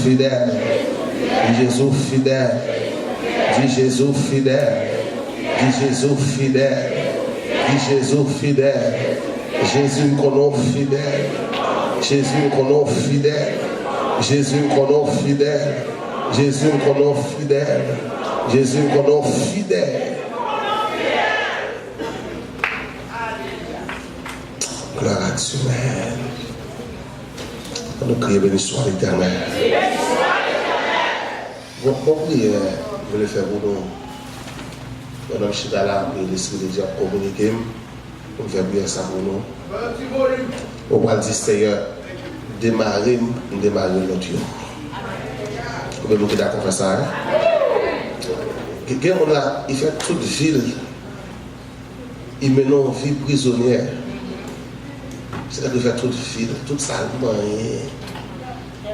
fidèle. Dis Jésus fidèle. Dis Jésus fidèle. Dis Jésus fidèle. Dis Jésus fidèle. Jésus me connaît fidèle. Jésus me connaît fidèle. Jésus me connaît fidèle. Jésus me connaît fidèle. Jésus me connaît fidèle. Gloire à Dieu. Nous crions béni soit l'Éternel. Votre prière, je vais le faire pour nous. Pendant que je suis là, l'Esprit de Dieu a communiqué. On fait bien ça pour nous. On va dire, Seigneur, démarrer l'autre jour. Vous pouvez nous d'accord faire ça. Quelqu'un, il fait toute ville. Il mène une vie prisonnière. C'est-à-dire qu'il fait toute ville, toute salle,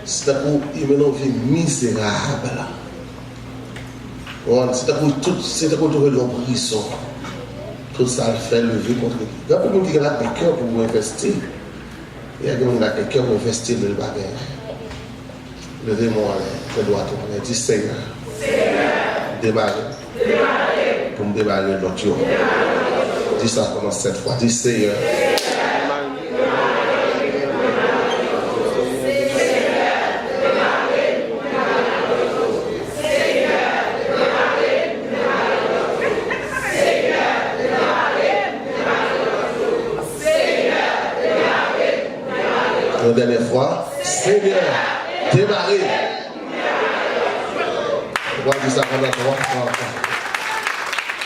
c'est-à-dire qu'il mène une vie misérable. C'est-à-dire qu'on trouve l'homme prison. Tout ça fait lever contre lui. Il y a beaucoup de gens qui ont un cœur pour investir. Il y a des gens qui ont un cœur pour investir dans le bagage. Levez-moi, je dois tourner. Dis Seigneur, démarrer. Pour me démarrer l'autre jour. Dis ça pendant 7 fois. Dis Seigneur. Une dernière fois, Seigneur, démarrer. On va dire ça pendant 3 fois.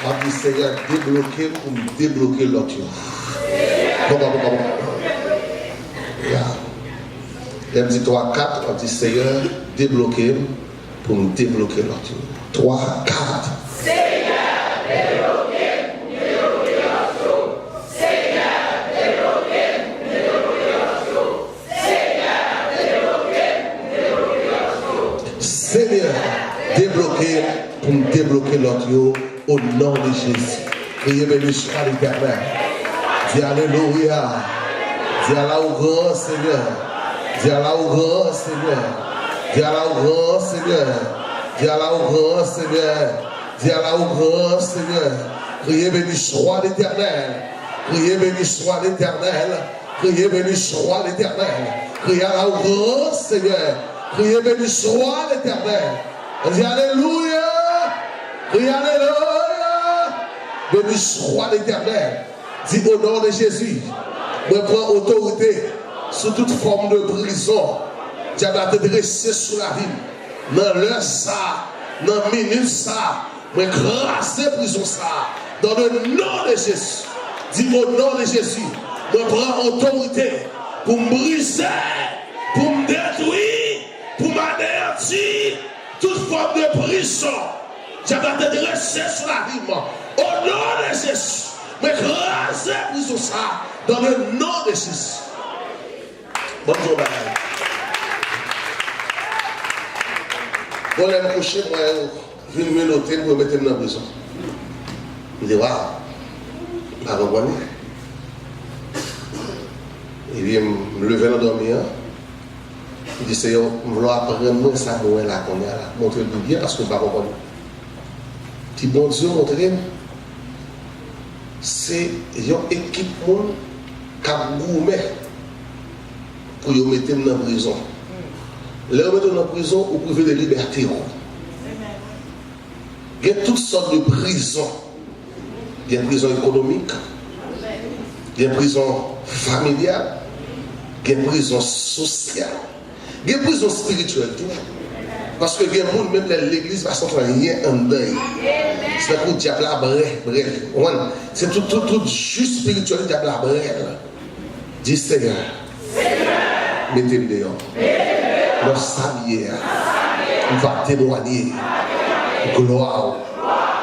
On va dire Seigneur, débloquer pour me débloquer l'autre. Bon. Elle dit 3, 4, on dit Seigneur, débloquer pour me débloquer l'autre. 3, 4. Seigneur, débloquer pour me débloquer l'autre au nom de Jésus. Priez béni soit l'Éternel. Dis Alléluia. Dis Allah au grand Seigneur. Dis Allah au grand Seigneur. Dis Allah au grand Seigneur. Dis Allah au grand Seigneur. Dis Allah au grand Seigneur. Priez béni soit l'Éternel. Priez béni soit l'Éternel. Priez béni soit l'Éternel. Priez Allah au grand Seigneur. Priez béni soit l'Éternel. Dis Alléluia. Priez Alléluia. Béni soit l'Éternel. Dis au nom de Jésus. Je prends autorité sur toute forme de prison. Diable a te dressé sur la vie. Dans l'heure ça, dans la minute ça, je grâce prison ça. Dans le nom de Jésus. Dis au nom de Jésus. Je prends autorité pour me briser, pour me détruire, pour m'anéantir toute forme de prison. Diable a te dressé sur la vie. Au nom de Jésus. Je grâce prison ça. Dans le nom de Jésus. Bonjour, madame. Bon, elle me coucher, moi, je viens me noter pour me mettre dans la prison. Je dis, waouh, je ne sais pas. Il vient me lever dans le dormir. Il dit, Seigneur, je veux apprendre ça, moi, là, qu'on est là. Montrez-le bien parce que je ne sais pas comprendre. Petit bon Dieu, montrez-le. C'est une équipe qui a gourmet pour vous mettre dans la prison. Là, vous mettez dans la prison, vous pouvez de liberté. Il y a toutes sortes de prisons. Il y a une prison économique, il y a une prison familiale, il y a une prison sociale, il y a une prison spirituelle. Parce que même l'église va s'entendre rien en deuil. C'est pour le diable à bref. C'est tout juste spirituel, le diable à bref. Dis Seigneur, mettez-le dehors. Leur sablier, on va témoigner. Gloire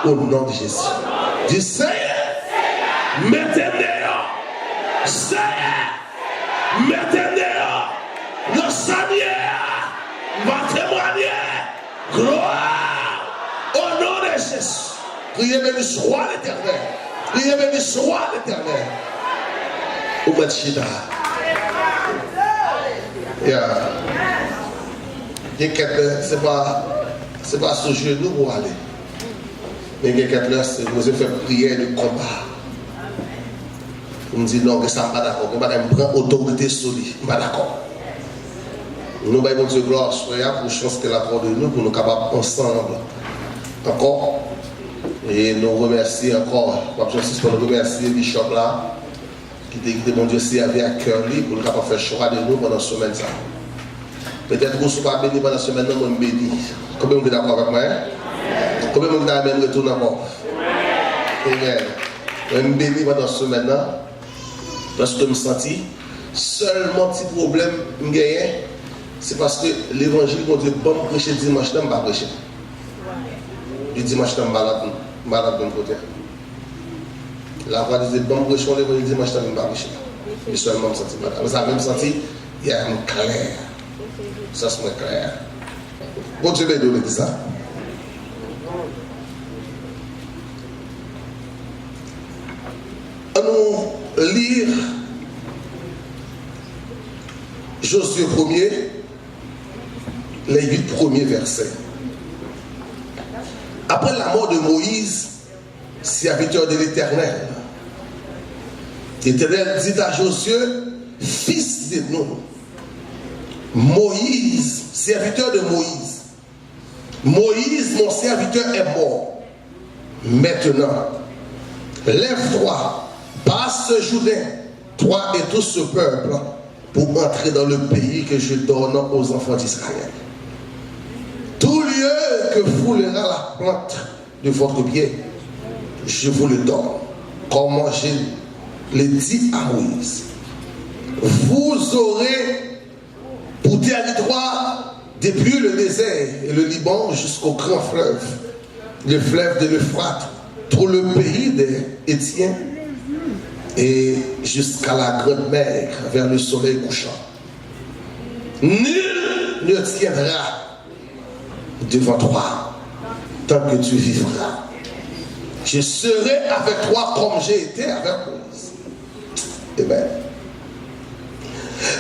au nom de Jésus. Dis Seigneur, mettez-le dehors. Seigneur, mettez-le dehors. Leur sablier, on va témoigner. Gloire au nom de Jésus. Priez béni soit l'Éternel. Priez béni soit l'Éternel. Oumachida. Il y a quelqu'un, c'est pas sur genou pour aller. Mais il y a quelqu'un, c'est vous avez fait prière de combat. On me dit non, que ça ne pas d'accord. On va prendre autorité sur lui. Je ne suis pas d'accord. Nous avons Dieu gloire pour chance que l'accord de nous, pour nous capables ensemble. Encore. Et nous remercions encore. Pour nous remercier Bishop là, qui était mon Dieu servi à cœur libre pour nous capables faire choix de nous pendant cette semaine. Peut-être que vous ne soyez pas béni pendant la semaine, nous sommes bénis. Combien vous êtes d'accord avec moi? Combien vous êtes même retourné encore? Amen. Nous sommes bénis pendant la semaine. Parce que je me sentis, seulement petit problème que je gagnais, c'est parce que l'évangile, mon Dieu, bon prêcher dimanche, je ne pas prêcher. Le dimanche, je suis malade d'un côté. La voix disait, bon prêcher l'évangile dimanche, je ne pas prêcher. Je suis seulement senti malade. Mais ça m'a même senti, il y a un clair. Ça, c'est clair. Bon Dieu m'a donné ça. Nous lire Josué 1er, les 8 premiers versets. Après la mort de Moïse, serviteur de l'Éternel, l'Éternel dit à Josué, fils de Nun, Moïse, serviteur de Moïse, Moïse, mon serviteur, est mort. Maintenant, lève-toi, passe ce Jourdain, toi et tout ce peuple, pour entrer dans le pays que je donne aux enfants d'Israël. Tout lieu que foulera la plante de votre pied, je vous le donne, comme je l'ai dit à Moïse. Vous aurez pour territoire depuis le désert et le Liban jusqu'au grand fleuve, le fleuve de l'Euphrate, pour le pays des Hétiens, et jusqu'à la grande mer vers le soleil couchant. Nul ne tiendra devant toi tant que tu vivras. Je serai avec toi comme j'ai été avec Moïse. Amen.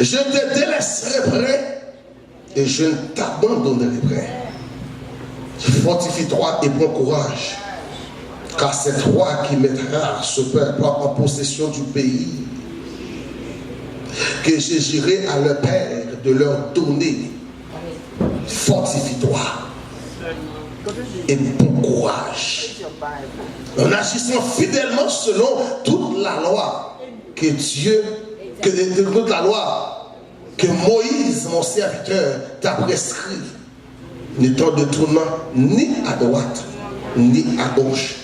Je te délaisserai près et je ne t'abandonnerai près. Fortifie-toi et prends courage. Car c'est toi qui mettras ce peuple en possession du pays que je jurerai à leur père de leur donner. Fortifie-toi et bon courage. En agissant fidèlement selon toute la loi que toute la loi que Moïse, mon serviteur, t'a prescrit, n'étant de tournant ni à droite ni à gauche,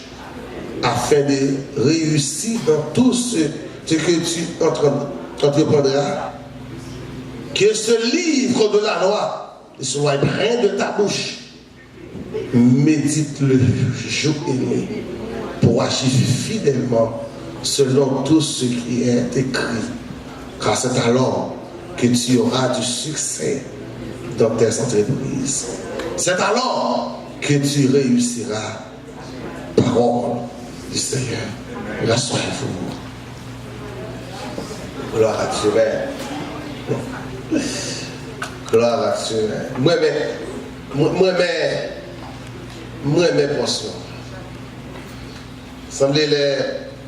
afin de réussir dans tout ce que tu entreprendras. Que ce livre de la loi soit près de ta bouche. Médite-le jour et nuit pour agir fidèlement selon tout ce qui est écrit. Car c'est alors que tu auras du succès dans tes entreprises. C'est alors que tu réussiras. Parole du Seigneur. Rassurez-vous. Gloire à Dieu. Gloire à Dieu. Moi, mes portions. Semblait les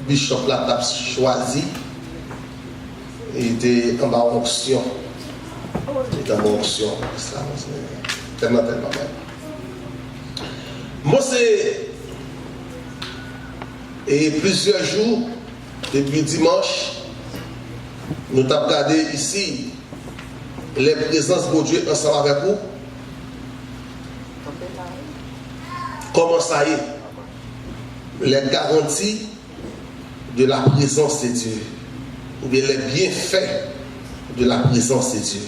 bishops là t'as choisi. Il était en bas onction. Il était en bas onction. Tellement même. Moi, c'est. Et plusieurs jours, depuis dimanche, nous avons regardé ici les présences de Dieu ensemble avec vous. Comment ça y est? Les garanties de la présence de Dieu, ou bien les bienfaits de la présence de Dieu.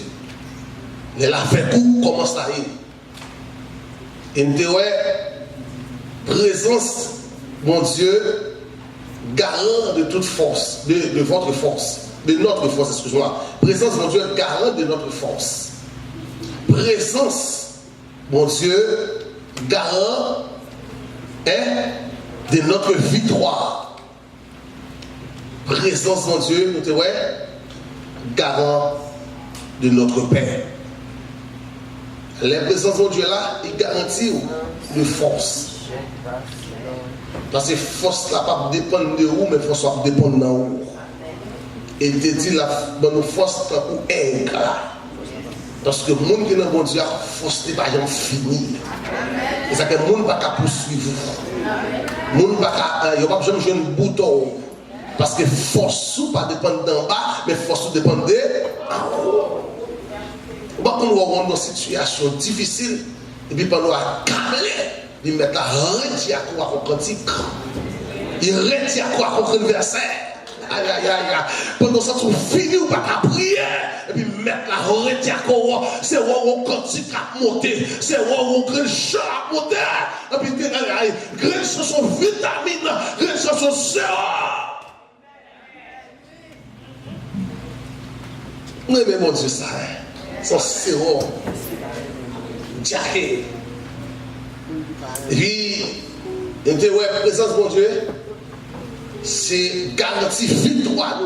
Les fait coup, comment ça y est? Et nous disons, présence, mon Dieu, garant de toute force, de votre force, de notre force, excuse-moi. Présence, mon Dieu, garant de notre force. Présence, mon Dieu, garant de notre victoire. Présence, mon Dieu, nous te garant de notre paix. La présence de Dieu là, il garantit de force. Parce que force là pas dépend de où, mais force va dépendre de où. Et il te dit la bonne force pour ingrat. Parce que le monde qui est dans bon Dieu, la force n'est pas jamais finie. Et ça que le monde ne va pas poursuivre. Le monde ne va pas jamais jouer un bouton. Parce que force ne pas dépendre d'en bas, mais force dépend d'en haut. Quand on va dans une situation difficile, et puis pendant à câbler, il met la rente à quoi qu'on cantique. Il rente à quoi qu'on verset. Aïe aïe aïe. Pendant ça, tu finis ou pas qu'à prier. Et puis mettre la rente à quoi. C'est où on cantique à monter. C'est où on grand chant à monter. Et puis grand chanson vitamine, grand chanson CO. Oui, mais mon Dieu, ça. Son CO. Jacké. Et puis, il dit, ouais, présence, mon Dieu, c'est garantie victoire.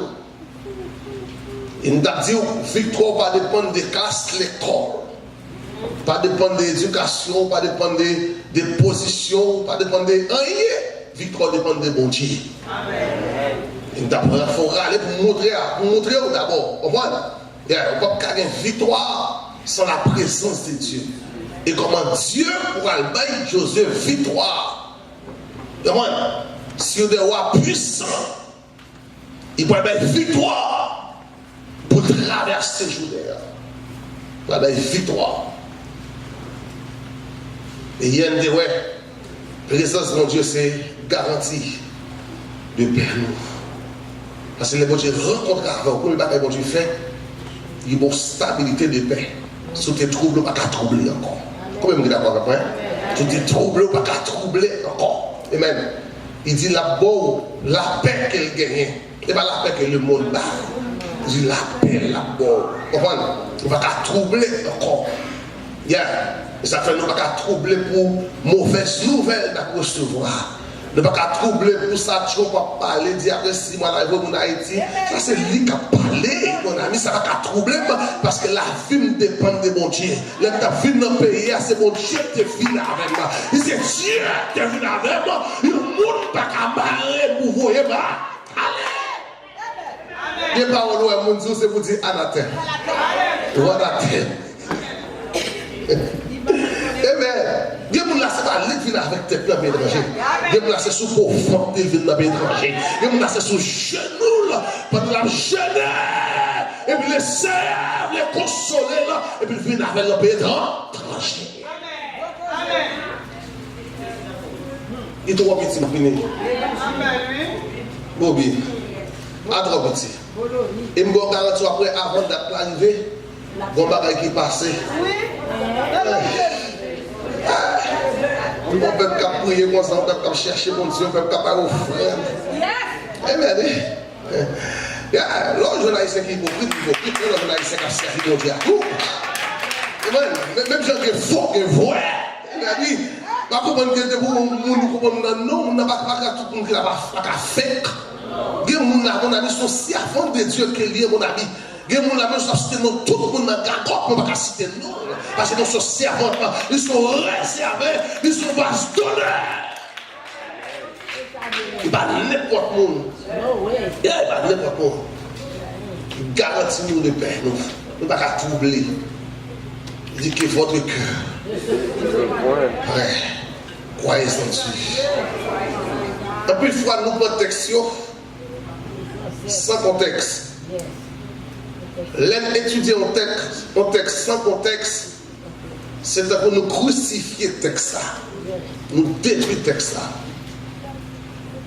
Il nous a dit, victoire pas dépendre des classes l'école, pas dépendre de l'éducation, pas dépendre des positions, pas dépendre de rien. Victoire dépend de bon Dieu. Amen. Il faut râler pour montrer d'abord. On voit, il n'y a pas de victoire sans la présence de Dieu. Et comment Dieu pourra le bailler Josué victoire. Si on est roi puissant, il pourra bailler victoire pour traverser le Jourdain. Il pourra bailler victoire. Et il y a une ouais, présence de mon Dieu, c'est garantie de paix nous. Parce que les bon Dieu rencontre avec vous, le bagage bon Dieu fait, il y a une stabilité de paix. Si tu es troublé, pas qu'à troubler encore. Combien vous êtes d'accord avec moi? Tu es troublé, pas qu'à troubler encore. Amen. Il dit là-bas, la paix qu'elle gagne. Et pas la paix que le monde a. Il dit la paix là-bas. Vous comprenez? On ne va pas troubler encore. Yeah. Et ça fait nous pas qu'à troubler pour mauvaises nouvelles à recevoir. Ne pas qu'à troubler pour ça, tu ne vas pas parler, dire après 6 mois là, en Haïti. Ça, c'est lui qui a parlé, mon ami. Ça va qu'à troubler parce que la vie dépend de mon Dieu. Là, tu as vu dans le pays, c'est mon Dieu qui est venu avec moi. Et c'est Dieu qui est venu avec moi. Le monde ne va pas marrer pour vous. Allez! Il n'y a pas de monde, c'est pour dire anathème. Anathème. Amen. Dieu nous laisse pas aller venir avec tes plans étrangers. Dieu nous laisse sous profond de venir dans l'étranger. Dieu nous laisse sous genoux pendant la jeûne. Et puis les serres, les consoler là. Et puis venir avec le pays étranger. Amen. Et toi, petit, fini. Bobby. À toi, petit. Et je me garantis après, avant d'arriver, bon bagage qui passe. On peut pas prier comme ça, on peut pas chercher mon Dieu, on peut pas parler aux frères. Amen. L'autre journaliste qui est hypocrite, l'autre journaliste qui a servi mon Dieu à tout. Même gens qui sont faux, qui sont vrais. Il a dit, pas comprendre que nous on n'a pas tout le monde qui n'a pas fait. Il y a des gens qui sont servants de Dieu qui est mon ami. Il y a des gens qui sont cité nous, tout le monde n'a pas qu'à citer nous. Parce que nous sommes servants, ils sont réservés, ils sont pas donnés. Il va n'importe monde. Il va n'importe monde. Il garantit nous de paix. Nous ne pouvons pas troubler. Il dit que votre cœur. Ouais. Croyez en Dieu. Et puis, il faut nous protection sans contexte. L'aime étudier un texte sans contexte, c'est pour nous crucifier le texte. Nous détruire le texte.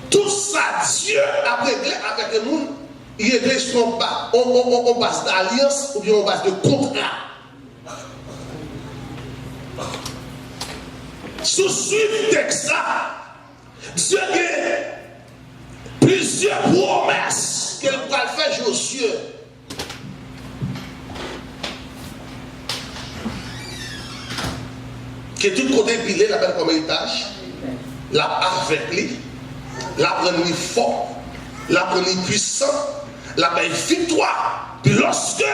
Tout ça, Dieu a réglé avec le monde. Il est réglé sur en base d'alliance ou bien en base de contrat. Sous suivre le texte, Dieu a plusieurs promesses qu'elle va faire Josué. Que tout côté pilé, la belle comme héritage, la avec lui, la prendre fort, la prendre puissant, la belle victoire. Puis lorsque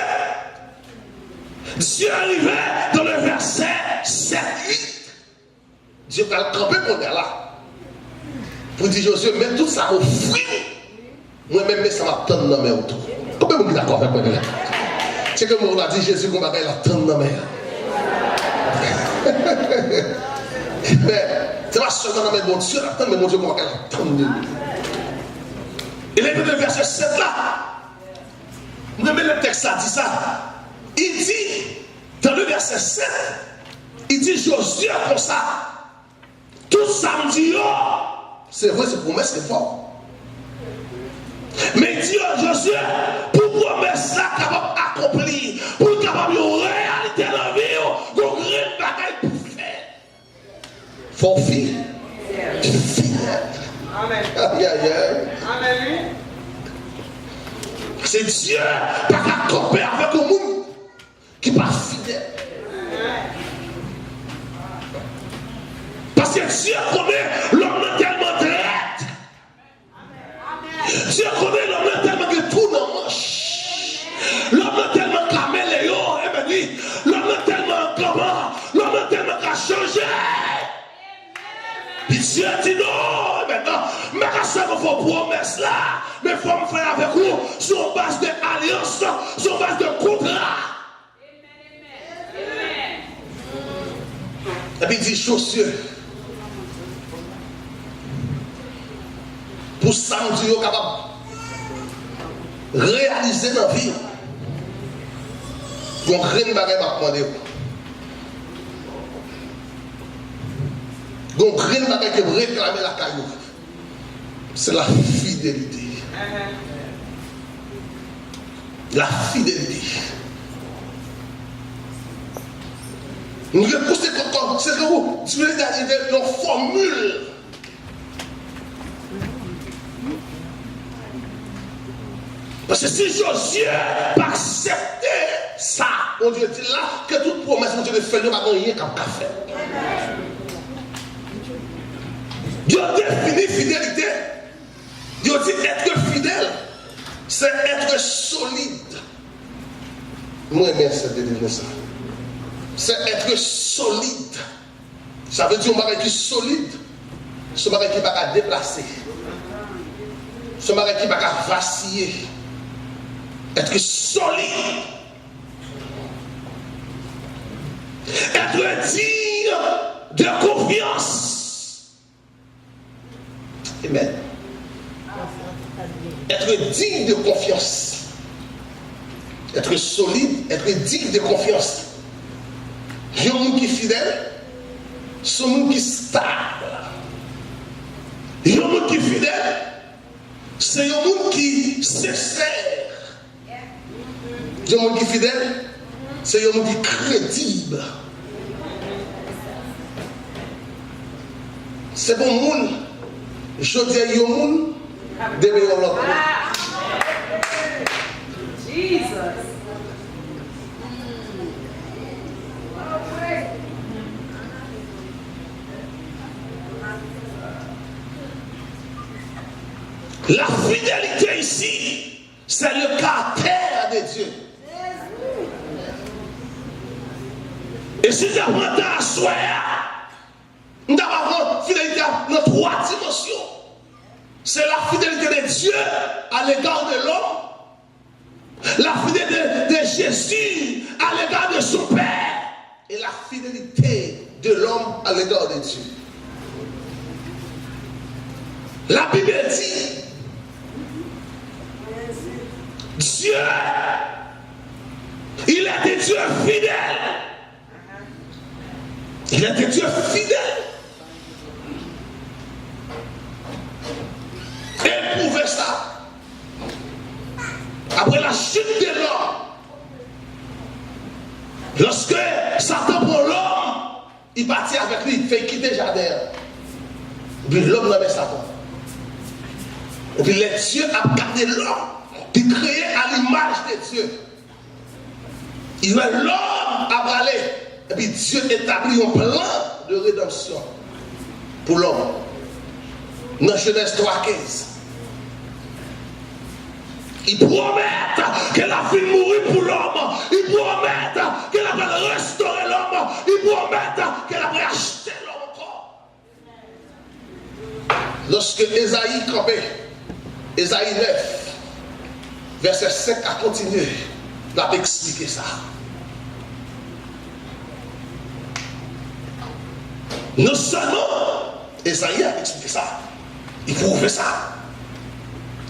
Dieu arrivait dans le verset 7-8. Dieu va le camper pour là. Pour dire Josué, même tout ça au fruit. Moi-même, ça va tendre dans mes autour. Combien vous êtes d'accord avec moi? C'est que moi, on a dit Jésus qu'on va la tendre dans mes. Mais c'est pas seulement dans mes bon Dieu, mais mon Dieu, qu'on va la tendre de nous. Et là, dans le verset 7 là, vous avez le texte là, dit ça. Il dit, dans le verset 7, il dit Josué comme ça. Tout samedi, c'est vrai, c'est promesse, c'est fort. Mais il dit Josué, pour promesse là capable d'accomplir, pour capable de réalité dans la vie, vous avez une bagaille pour faire. Faut fille. Amen. Amen. C'est Dieu qui a campé avec le monde qui n'est pas fidèle. Parce que Dieu connaît l'homme tellement direct. Dieu connaît l'homme tellement que tout dans manche. L'homme tellement caméléon, l'homme tellement comment, l'homme tellement qu'a changé. Puis Dieu dit non, maintenant, mais quand ça me faut promesse là, mais il faut me faire avec vous sur base d'alliance, sur base de contrat. Et puis il dit Josué, pour samedi, vous êtes capable de réaliser dans la vie. Donc, rien ne va demander. Donc, rien ne va réclamer la caillou. C'est la fidélité. La fidélité. Nous devons pousser comme c'est que vous, tu veux d'arriver dans formule. Parce que si Josué pas accepté ça, on Dieu dit là que toute promesse que Dieu ne fait, ne va rien comme café. Dieu définit fidélité. Dieu dit être fidèle, c'est être solide. Moi, merci de dire ça. C'est être solide. Ça veut dire un bagage qui est solide. Ce bagage qui ne va pas déplacer. Ce bagage qui ne va pas vaciller. Être solide. Être digne de confiance. Amen. Être digne de confiance. Être solide, être digne de confiance. Il y a un monde qui est fidèle, c'est un monde qui est stable. Il y a un monde qui est fidèle, c'est un monde qui est sincère. Il y a un monde qui est fidèle, c'est un monde qui est crédible. C'est bon monde. Je dis à un monde de meilleur l'autre. Jesus. La fidélité ici, c'est le caractère de Dieu. Et si tu as à soi, nous avons fidélité dans trois dimensions. C'est la fidélité de Dieu à l'égard de l'homme, la fidélité de Jésus à l'égard de son Père, et la fidélité de l'homme à l'égard de Dieu. La Bible dit, Dieu, il est des dieux fidèles. Il est des dieux fidèles. Et il prouvait ça. Après la chute de l'homme, lorsque Satan prend l'homme, il partit avec lui, il fait quitter le jardin. Et puis l'homme nommait Satan. Et puis les dieux ont gardé l'homme. Puis créé à l'image de Dieu. Il veut l'homme à braler. Et puis Dieu établit un plan de rédemption pour l'homme. Dans Genèse 3,15. Il promet qu'elle a fait mourir pour l'homme. Il promet qu'elle a fait restaurer l'homme. Il promet qu'elle a fait acheter l'homme encore. Lorsque Ésaïe campait, Ésaïe 9, verset 5 a continué, il a expliqué ça. Non seulement Ésaïe a expliqué ça, il prouvait ça.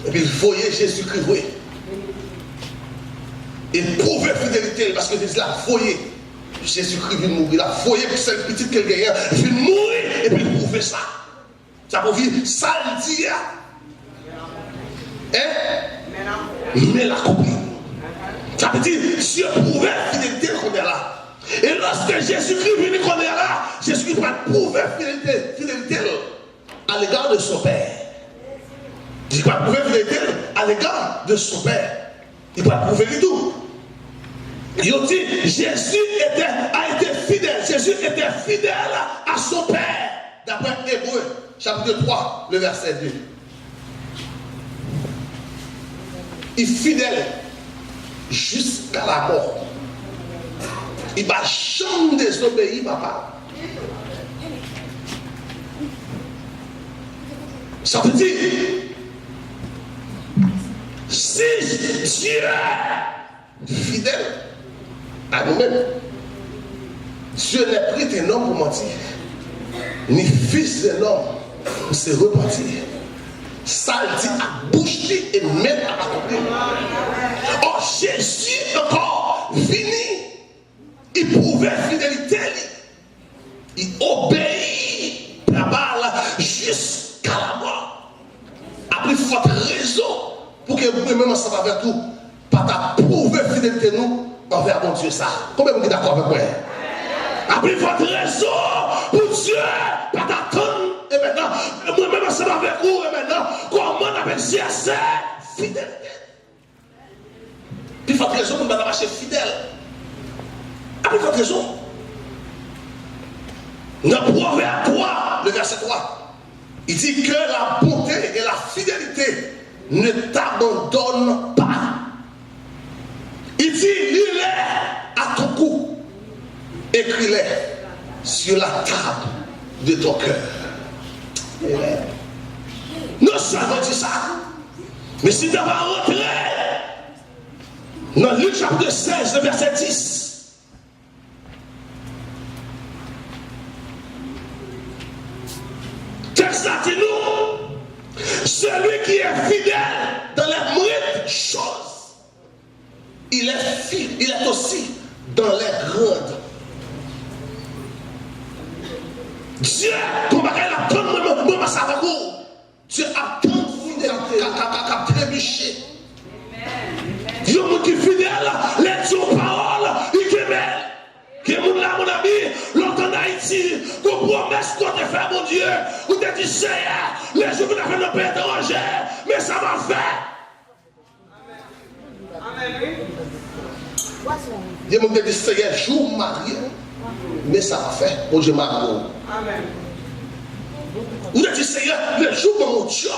Et puis il voyait Jésus-Christ, oui. Il prouvait fidélité parce que il a voyé Jésus-Christ vient mourir. Il a voyé que cette petite qu'elle gagne, il vient mourir et puis il prouvait ça. Ça pour dire, ça le dit. Hein? Mais la compris. Ça veut dire, Dieu prouvait fidélité qu'on est là. Et lorsque Jésus-Christ vient qu'on est là, Jésus-Christ va prouver fidélité à l'égard de son Père. Il va prouver fidélité à l'égard de son Père. Il va prouver du tout. Il dit, Jésus a été fidèle. Jésus était fidèle à son Père. D'après Hébreux, chapitre 3, le verset 2. Il est fidèle jusqu'à la mort. Il va jamais désobéir, papa. Ça veut dire, si Dieu est fidèle à nous-mêmes, Dieu n'est pris d'un homme pour mentir, ni fils d'un homme pour se repentir. Ça dit à boucher et même à accomplir. Or, Jésus encore fini. Il prouvait fidélité. Il obéit la balle jusqu'à la mort. Après, il faut avoir raison pour que vous-même ensemble avec nous, pas prouver fidélité nous envers mon Dieu ça. Combien vous êtes d'accord avec moi? Après, il faut avoir raison pour Dieu, pas d'attendre. Et maintenant, moi-même ensemble avec vous, et maintenant, comment on appelle exercer fidélité? Puis il faut avoir raison pour nous marcher fidèle. Après, il faut avoir raison. Dans Proverbe 3, le verset 3, il dit que la bonté et la fidélité ne t'abandonnent pas. Il dit, lis-les à ton cou, écris-les sur la table de ton cœur. Nous savons dit ça. Mais si tu vas rentrer dans Luc chapitre 16, le verset 10, texte là dit nous, celui qui est fidèle dans les moindres choses, il est aussi dans les grandes. Dieu, comme elle attend, moi, ça va vous. Dieu attend fidélité, qu'a trébuché. Dieu, mon qui fidèle, les jours paroles, il est belle. Que mon là, mon ami, l'autre en Haïti, qu'on promesse qu'on te fait, mon Dieu, ou te dit, Seigneur, les jours que nous avons ne pas étranger, mais ça va faire. Amen. Dieu m'a dit, Seigneur, jour marié, mais ça va faire. Mon Dieu m'a dit. Amen. Vous avez dit, Seigneur, le jour de mon Dieu,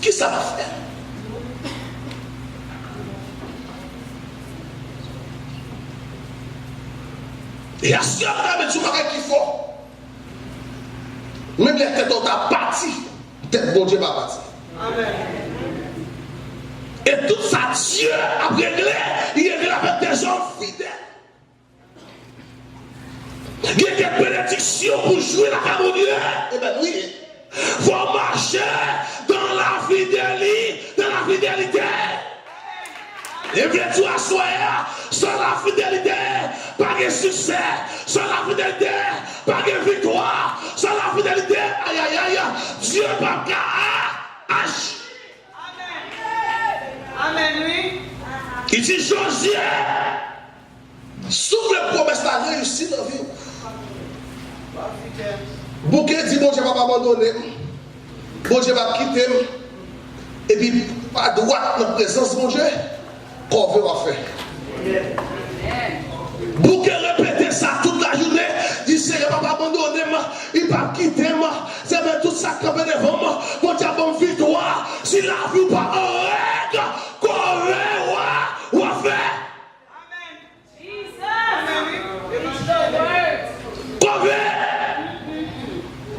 qui ça va faire? Et à ce moment-là, tu m'as dit qu'il faut. Même les têtes ont parti, tête bon Dieu m'a parti. Amen. Et tout ça, Dieu a réglé, il est réglé avec des gens fidèles. Il y a des bénédictions pour jouer la carotte. Eh bien oui. Il faut marcher dans la fidélité. Et bien tu as soyez sans la fidélité, pas de succès. Sans la fidélité, pas de victoire. Sans la fidélité, aïe aïe aïe, Dieu va agir. Amen, oui. Il dit Josué, souffle la promesse la réussite dans la vie. Bouquet dit bon Dieu va pas m'abandonner, bon Dieu va quitter, et puis à droite dans la présence mon Dieu, qu'on veut en faire. Bouquet répétait ça toute la journée, dit Seigneur va pas m'abandonner, il va quitter moi, c'est même tout ça qui est devant moi, bon Dieu a bonne victoire, si la vie pas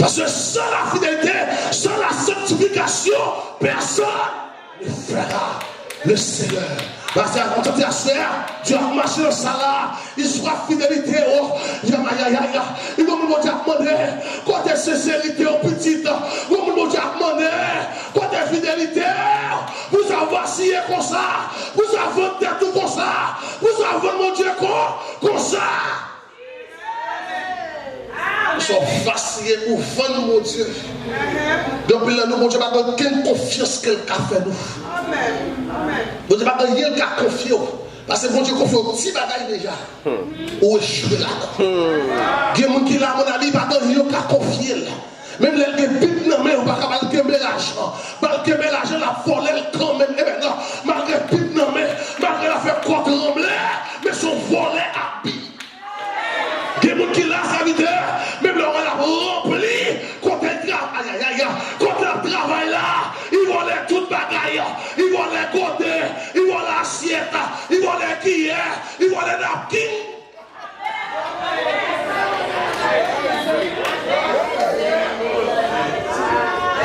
Parce que sans la fidélité, sans la sanctification, personne ne fera le Seigneur. Parce que quand tu es Dieu a marché dans ça là, il sera fidélité. Oh, il va me demander quand est sincérité au petit, il va me demander quand est fidélité. Vous avez vacillé comme ça, vous avez tête tout comme ça, vous avez mon Dieu comme ça. Nous sommes vacillés pour vendre mon Dieu. Depuis là, nous, mon Dieu, pas de quelle confiance qu'elle a fait nous. Mon Dieu, pas de rien qu'elle a confié. Parce que mon Dieu confie au petit bagage déjà. Ou échoué là. Il y a des gens qui là, mon ami, pas de rien qu'elle a confié. Même les gens qui pipent dans mais on va pas gagner l'argent. Malgré l'argent, la volée quand même. Et maintenant, malgré pipent dans mais malgré la fait quoi trembler, mais son volet a pis. Il y a des gens qui là, ça veut dire, même là, on a rempli, quand elle travaille, quand elle travaille là, ils vont les toutes bagailles, ils vont les côtés, ils vont l'assiette, ils vont les cuillères, ils vont les napkins.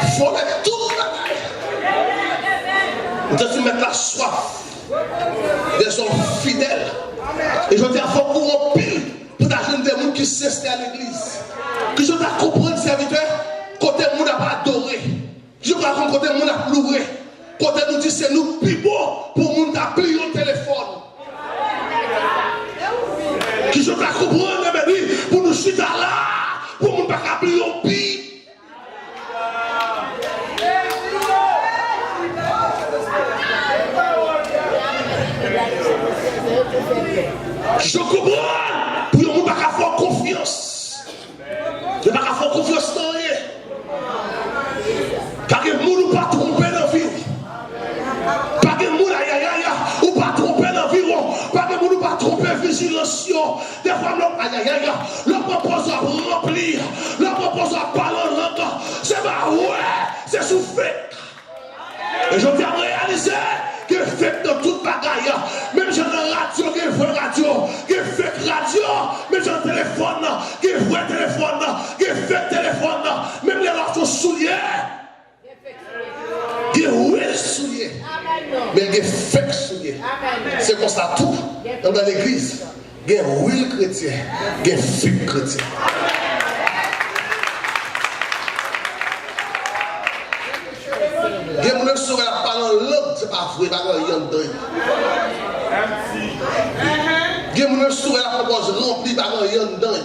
Il faut les toutes bagailles. Nous devons mettre la soif des hommes fidèles. Et je dis, il faut pour un pile. Pour ta jeune des gens qui s'installent à l'église. Que je dois comprendre, serviteur, côté monde n'a pas adoré. Je dois comprendre côté monde a pleuré. Côté nous dit c'est nous plus beau pour monde a plié au téléphone. Que je dois comprendre, pour nous chuter là, pour monde pas plier au pied. Je comprends. Pour ne pas faire confiance. Ne pas faire confiance dans rien. Car que nous ne pas tromper dans la vie. Pas que nous ou pas tromper dans la vie. Pas que nous ne pas tromper vigilance. Des fois, l'on propose à remplir. L'on propose à parler en langue. C'est pas ouais, c'est souffert. Et je viens réaliser que fait dans toute bagaille, même j'ai une radio, qui est vraie radio, qui est fake radio, même j'ai un téléphone, qui est vrai téléphone, qui est fake téléphone, même les radios souliers, qui est vrai soulier, mais qui est fake soulier. C'est comme ça tout dans l'église, qui est vrai chrétien, qui est fake chrétien. Il y a des gens qui parlent en langue, c'est pas vrai, pas grand yon dedans. Il y a des gens qui proposent rempli, pas grand yon dedans.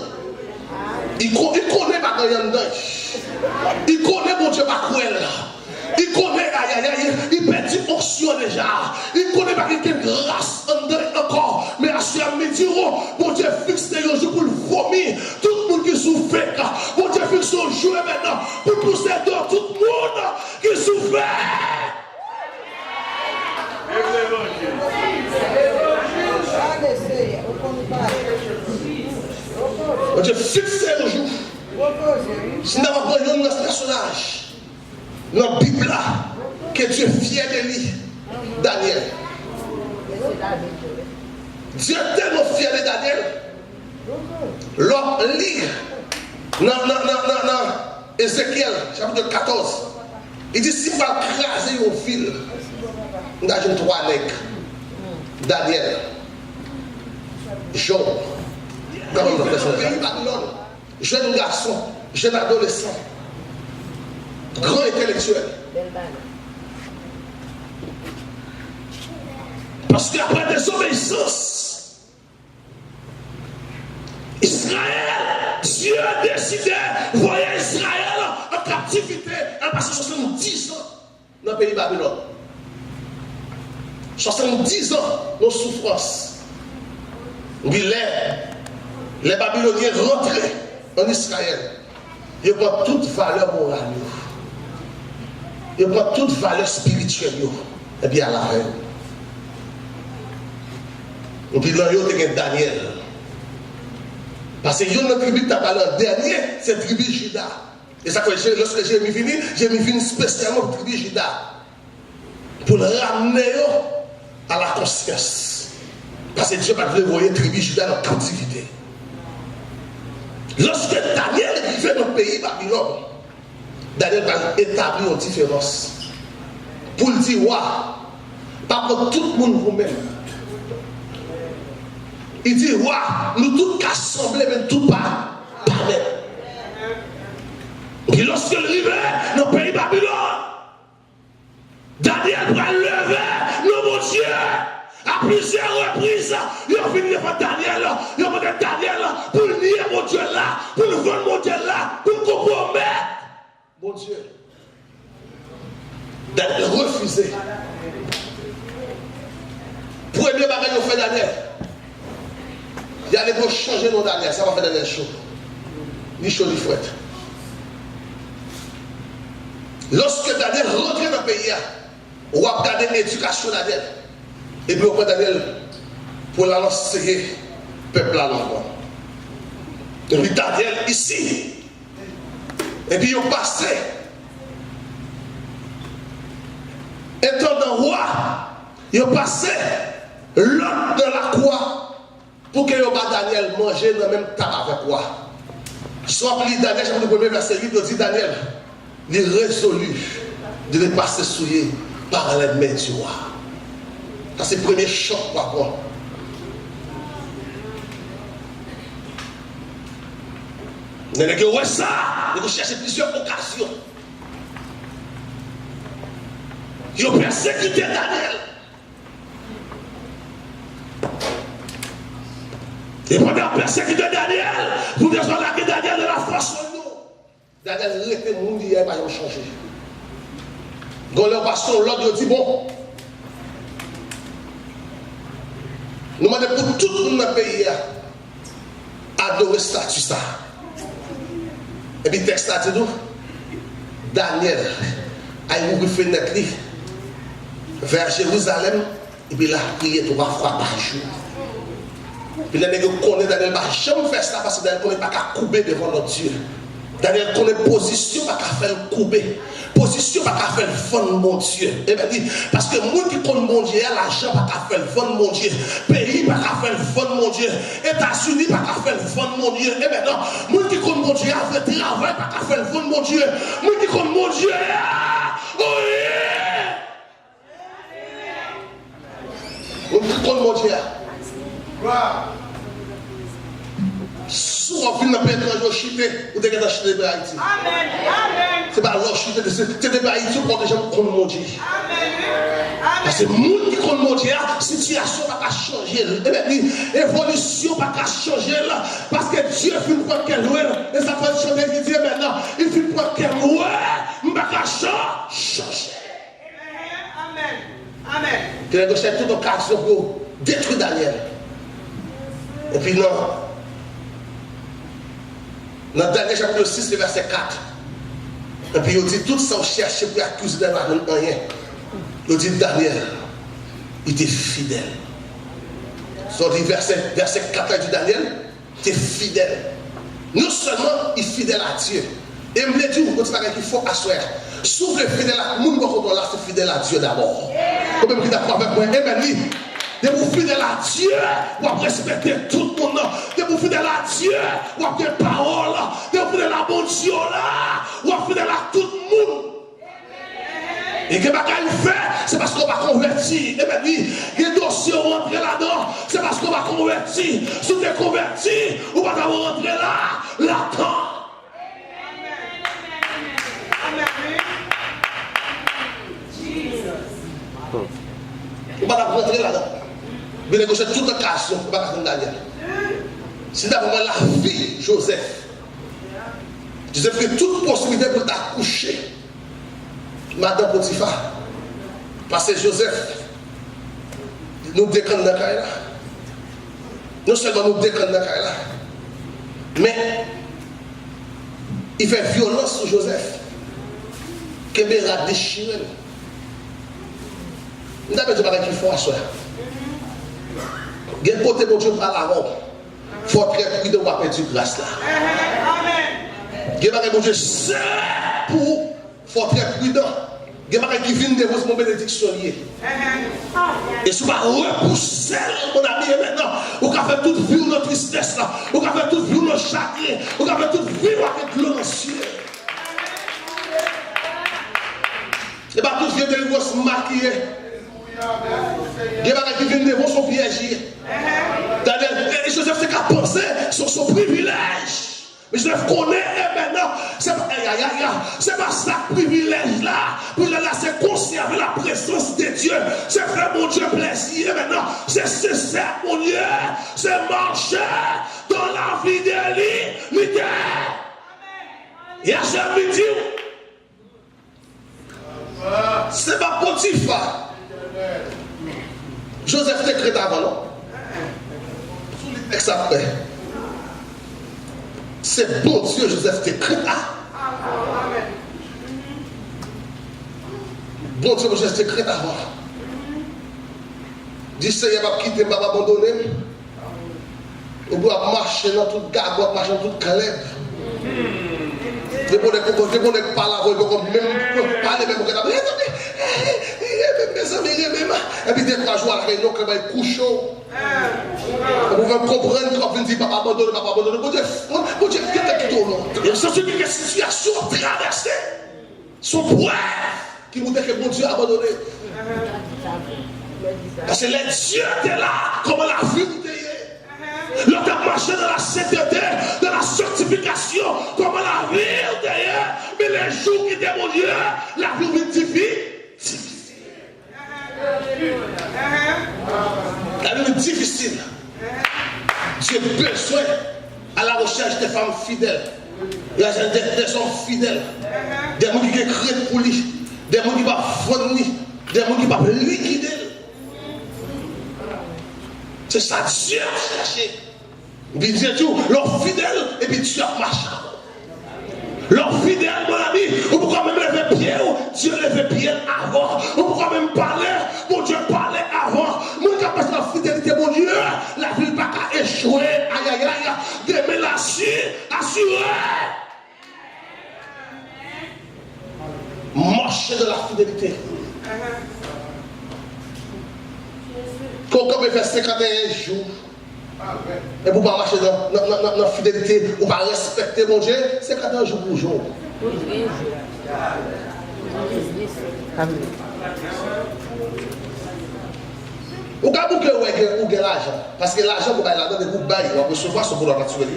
Il connaît pas grand yon dedans. Il connaît mon Dieu pas cruel. Il connaît, il perd une onction déjà. Il connaît pas quelqu'un grâce en dedans encore. Mais à ce midi, mon Dieu fixe les jours pour le vomir. Tout le monde qui souffre, mon Dieu fixe le jour maintenant pour pousser dans tout le monde qui souffre. Mon Dieu fixe le jour. Si nous avons pris un personnage dans la Bible là, que Dieu est fier de lui, Daniel. Dieu est tellement fier de Daniel. L'homme lit dans Ézéchiel, chapitre 14. Il dit si vous craser au fil, nous avons trois nègres. Daniel, Job, comme on appelle ça, jeune garçon, jeune adolescent, grand intellectuel. Parce qu'après désobéissance, Israël, Dieu a décidé de voyer Israël en captivité. Elle a passé 70 ans dans le pays Babylone. 70 ans de souffrance. Les Babyloniens rentrés en Israël. Ils prennent toute valeur morale. Ils prennent toute valeur spirituelle. Et bien à la fin. On dit là, il y a Daniel. Parce que notre tribu qui t'a parlé en dernier, c'est la tribu Juda. Et ça fait lorsque j'ai mis venu spécialement pour la tribu Juda. Pour le ramener à la conscience. Parce que Dieu va voulu voir la tribu Juda dans la captivité. Lorsque Daniel vivait dans le pays Babylone, Daniel va établir une différence. Pour le dire, pas pour tout le monde vous-même. Il dit, nous tous assemblés, mais tout pas même. Et lorsque il arrive dans le pays Babylone, Daniel va lever le mon Dieu. À plusieurs reprises, il a fini devant Daniel, il a demandé Daniel pour nier mon Dieu là, pour le vendre mon Dieu là, pour le compromettre. Mon Dieu. Daniel refusé. Premier bagage qu'on fait Daniel. Il y a les pour changer nos Daniel, ça va faire Daniel chaud. Ni chaud ni fouette. Lorsque Daniel rentre dans le pays, on va regarder l'éducation de Daniel. Et puis on prend Daniel pour la lancer peuple là encore. Et puis Daniel ici. Et puis on passe. Étant dans le roi, il passé l'autre de la croix pour que Daniel mange dans le même tabac avec roi. Soit pris Daniel, chapitre 1 verset 8, il dit Daniel, il est résolu de ne pas se souiller par l'ennemi du roi. Ça c'est le premier choc par contre. Vous avez dit ouais ça, vous cherchez plusieurs occasions. Ils ont persécuté Daniel. Et pendant persécuté Daniel, pour désoler Daniel de la force de nous. Daniel était monde hier, il va changer. Dans leur passion, l'autre dit bon. Nous demandons pour tout le monde dans le pays adorer statut ça. Et puis texte a dit Daniel a ouvert fenêtre vers Jérusalem et puis là prié 3 fois par jour. Puis les gens connaissent Daniel va jamais faire ça parce que Daniel ne connaît pas qu'à couper devant notre Dieu. Daniel connaît position pas qu'à faire couper. Position pas qu'à faire vendre mon Dieu. Et bien dit, parce que moi qui connais mon Dieu, l'argent pas qu'à faire vendre mon Dieu. Pays pas qu'à faire vendre mon Dieu. États-Unis pas qu'à faire vendre mon Dieu. Et bien non, moi qui connais mon Dieu, avec travail pas qu'à faire vendre mon Dieu. Moi qui connais mon Dieu, oui. Moi qui connais mon Dieu. Soit on vient dans le pays de chité, ou de la chité de Haïti. C'est pas leur chité, c'est de Haïti pour que les gens connaissent mon Dieu. Parce que le monde qui connaît mon Dieu, la situation n'a pas changé. L'évolution n'a pas changé. Parce que Dieu fait prendre quel oué, et ça fait changer. Il dit maintenant, il fait prendre quel oué, il n'a pas changer. Amen. Amen. Tu as cherché toute occasion pour détruire Daniel. Et puis non. Dans le dernier chapitre 6, le verset 4. Et puis il dit tout ça on cherche pour accuser Daniel rien. Il dit Daniel, il était fidèle. Sur le verset 4 dit Daniel, il était fidèle. Non seulement il est fidèle à Dieu. Et il me dit, vous continuez qu'il faut asseoir. Sauf le fidèle à nous, c'est fidèle à Dieu d'abord. Comme vous êtes d'accord avec moi, amen. De vous fidèle à Dieu, vous respecter tout le monde. De vous fidèle à Dieu, vous avez des paroles. De vous fidèle à mon Dieu là, vous êtes fidèle à tout le monde. Et que bagaille fait, c'est parce qu'on va convertir. Et bien dit, les dossiers vont rentrer là-dedans, c'est parce qu'on va convertir. Si vous êtes converti, vous va rentrer là-dedans. Vous va rentrer là-dedans. Vous négociez toute occasion pour ne pas Daniel. C'est d'abord la vie Joseph. Joseph fait toute possibilité pour t'accoucher. Madame Potiphar. Parce que Joseph nous décante dans la caille là. Non seulement nous décante dans la caille là, mais il fait violence sur Joseph. Qu'il a déchiré. Nous avons dit qu'il faut asseoir. Il y a un côté de Dieu par la robe. Il faut être prudent pour perdre du grâce là. Il y a un côté de Dieu pour. Il faut être prudent. Il y a des qui viennent de vous, mon bénédiction liée. Et si vous repoussez, mon ami, et maintenant, vous avez fait toute vie notre tristesse, vous avez fait toute vie notre chagrin, vous avez fait toute vie avec l'eau dans le ciel. Et bien, tous les gens qui se maquiller. Il y a des qui viennent de vous, sont piégés. Et Joseph, c'est qu'à penser sur son privilège. Mais je connais maintenant, c'est pas ça privilège-là. Pour là, c'est conserver la présence de Dieu. C'est faire mon Dieu plaisir maintenant. C'est ça, mon Dieu. C'est marcher dans la vie de l'unité. Et à ce midi, c'est pas Potiphar. Joseph décrète avant, non? Sous les textes après. C'est bon Dieu, Joseph décrète. Bon Dieu, Joseph décrète avant. Dis Seigneur, va quitter, va abandonner. On doit marcher dans toute garde, on doit marcher dans toute calèbre. Je ne connais pas la voix, je même parler, même mes amis, et puis des 3 jours à la réunion, quand il couche. Vous pouvez comprendre quand vous dites papa abandonne, papa abandonne. Bon Dieu, qu'est-ce qui tourne? Il y a une situation traversée. Son pouvoir qui vous dit que bon Dieu a abandonné. Parce que les dieux étaient là, comment la vie vous était. L'autre a marché dans la sainteté, dans la sanctification, comment la vie vous était. Mais les jours qui étaient mon Dieu, la vie vous difficile. La vie est difficile. Dieu a besoin à la recherche des femmes fidèles. Des hommes fidèles. Des gens qui créent pour lui. Des gens qui vont vendre lui. Des gens qui vont liquider. C'est ça Dieu a cherché. Il dit tout, l'homme fidèle et puis Dieu marche. L'homme fidèle, mon ami, on peut quand même lever pied, Dieu lever pied avant. On peut quand même parler, mon Dieu parlait avant. Mon Dieu, parce que la fidélité, mon Dieu, la vie n'a pas échoué. Aïe, aïe, aïe, demain la assurée. Marcher de la fidélité. Quand on fait 51 jours, et pour ne pas marcher dans la fidélité, ou pas respecter mon Dieu, c'est 14 jours pour jour. Ou quand vous avez l'argent, parce que l'argent, vous avez l'argent de vous bailler, vous recevoir ce pour la naturelle.